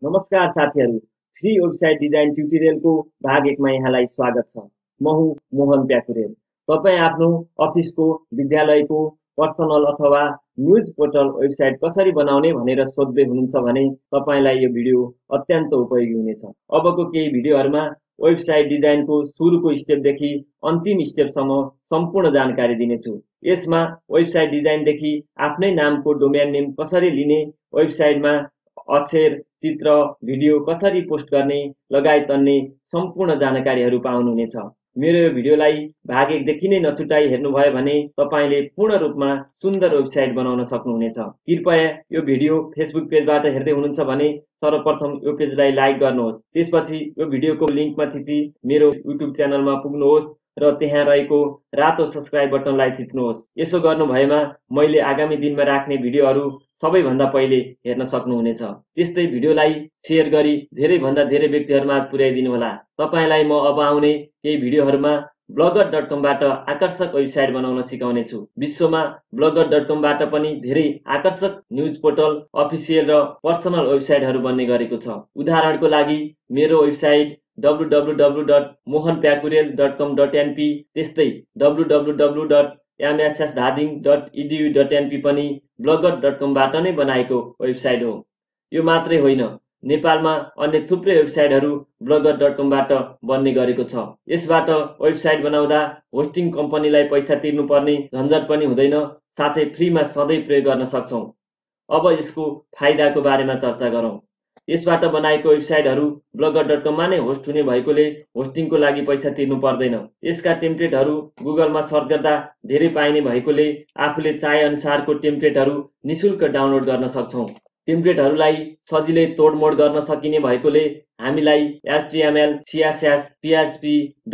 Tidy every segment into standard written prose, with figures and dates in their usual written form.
नमस्कार साथीहरू, free website design ट्युटोरियलको भाग 1 मा यहाँलाई स्वागत छ। म हुँ मोहन प्याकुरेल। तपाईँ आफ्नो अफिसको, विद्यालयको, पर्सनल अथवा न्युज पोर्टल वेबसाइट कसरी बनाउने भनेर सोध्दै हुनुहुन्छ भने तपाईलाई यो भिडियो अत्यन्त उपयोगी हुनेछ। अबको केही भिडियोहरूमा वेबसाइट डिजाइनको सुरुको स्टेपदेखि अन्तिम स्टेपसम्म सम्पूर्ण जानकारी दिनेछु। यसमा वेबसाइट डिजाइनदेखि आफ्नै नामको डोमेन नेम कसरी लिने, वेबसाइटमा अक्षर, चित्र, भिडियो कसरी पोस्ट गर्ने लगायत अन्य सम्पूर्ण जानकारीहरू पाउनुहुनेछ। मेरो यो भिडियोलाई भाग 1 देखि नै नछुटाई हेर्नुभयो भने तपाईले पूर्ण रूपमा सुन्दर वेबसाइट बनाउन सक्नुहुनेछ। कृपया यो भिडियो फेसबुक पेजबाट हेर्दै हुनुहुन्छ भने सर्वप्रथम यो पेजलाई लाइक गर्नुहोस्। त्यसपछि यो भिडियोको लिंकमा थिची मेरो युट्युब च्यानलमा पुग्नुहोस् र त्यहाँ रहेको रातो सब्स्क्राइब बटनलाई थिच्नुहोस्। यसो गर्नुभएमा मैले आगामी दिनमा राख्ने भिडियोहरू सबैभन्दा पहिले हेर्न सक्नुहुनेछ। त्यस्तै भिडियोलाई शेयर गरी धेरैभन्दा धेरै व्यक्तिहरूमा पुर्याइदिनु होला। तपाईलाई म अब आउने केही भिडियोहरूमा blogger.com बाट आकर्षक वेबसाइट बनाउन सिकाउने छु। विश्वमा blogger.com बाट पनि धेरै आकर्षक न्युज पोर्टल, अफिसियल र पर्सनल वेबसाइटहरू बन्ने गरेको छ। उदाहरणको लागि मेरो वेबसाइट www.mohanpyakurel.com.np त्यस्तै www.mssdading.edu.np पनि blogger.com बाट नै बनाएको वेबसाइट हो। यो मात्रै होइन, नेपालमा अन्य थुप्रै वेबसाइटहरू blogger.com बाट बन्ने गरेको छ। यसबाट वेबसाइट बनाउँदा होस्टिङ कम्पनीलाई पैसा तिर्नुपर्ने झन्झट पनि हुँदैन, साथै फ्रीमा सधैँ प्रयोग गर्न सक्छौं। अब यसको फाइदाको बारेमा चर्चा गरौँ। यसबाट बनाएको वेबसाइटहरू blogger.com मा नै होस्ट हुने भएकोले होस्टिङको लागि पैसा तिर्नु पर्दैन। यसका टेम्प्लेटहरू गुगलमा सर्च गर्दा धेरै पाइने भएकोले आफूले चाहे अनुसारको टेम्प्लेटहरू निशुल्क डाउनलोड गर्न सक्छौं। टेम्प्लेटहरूलाई सजिलै तोडमोड गर्न सकिने भएकोले हामीलाई HTML, CSS, PHP,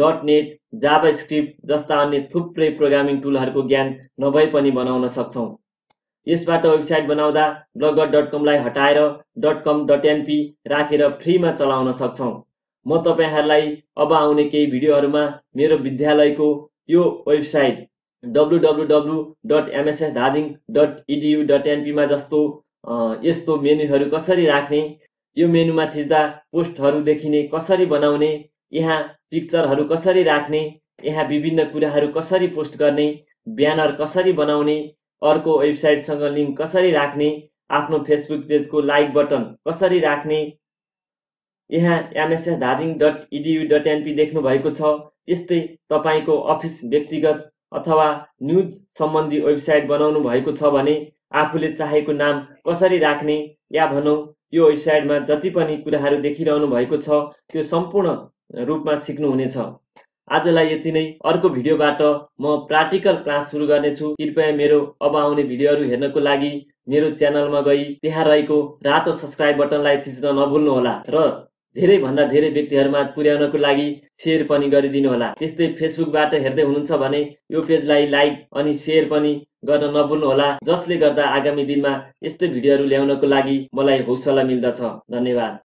.NET, JavaScript जस्ता अन्य थुप्रै प्रोग्रामिङ टुलहरूको ज्ञान नभए पनि बनाउन सक्छौं। यसबाट वेबसाइट बनाउँदा blogger.com लाई हटाएर .com.np राखेर फ्रीमा चलाउन सक्छौं। म तपाईहरुलाई अब आउने केही भिडियोहरूमा मेरो विद्यालयको यो वेबसाइट www.mssdading.edu.np मा जस्तो यस्तो मेनुहरू कसरी राख्ने, यो मेनुमा थिच्दा पोस्टहरू देखिने कसरी बनाउने, यहाँ पिक्चरहरू कसरी राख्ने, यहाँ विभिन्न कुराहरू कसरी पोस्ट गर्ने, ब्यानर कसरी बनाउने, अर्को वेबसाइटसँग लिंक कसरी राख्ने, आफ्नो फेसबुक पेजको लाइक बटन कसरी राख्ने, यहाँ mssdading.edu.np देख्नु भएको छ। यस्तै तपाईको अफिस, व्यक्तिगत अथवा न्युज सम्बन्धी वेबसाइट बनाउनु भएको छ भने आफूले चाहेको नाम कसरी राख्ने या भनौं यो वेबसाइटमा जति पनि कुराहरू देखिरहनु भएको छ त्यो सम्पूर्ण रूपमा सिक्नु हुनेछ। आजलाई यति नै। अर्को भिडियोबाट म प्र्याक्टिकल क्लास सुरु गर्नेछु। कृपया मेरो अब आउने भिडियोहरू हेर्नको लागि मेरो च्यानलमा गई त्यहाँ रहेको रातो सब्स्क्राइब बटनलाई थिच्न नभुल्नु होला र धेरै भन्दा धेरै व्यक्तिहरूमा पुर्याउनको लागि शेयर पनि गरिदिनु होला। त्यस्तै फेसबुकबाट हेर्दै हुनुहुन्छ भने यो पेजलाई लाइक अनि शेयर पनि गर्न नभुल्नु होला, जसले गर्दा आगामी दिनमा यस्तै भिडियोहरू ल्याउनको लागि मलाई हौसला मिल्दछ। धन्यवाद।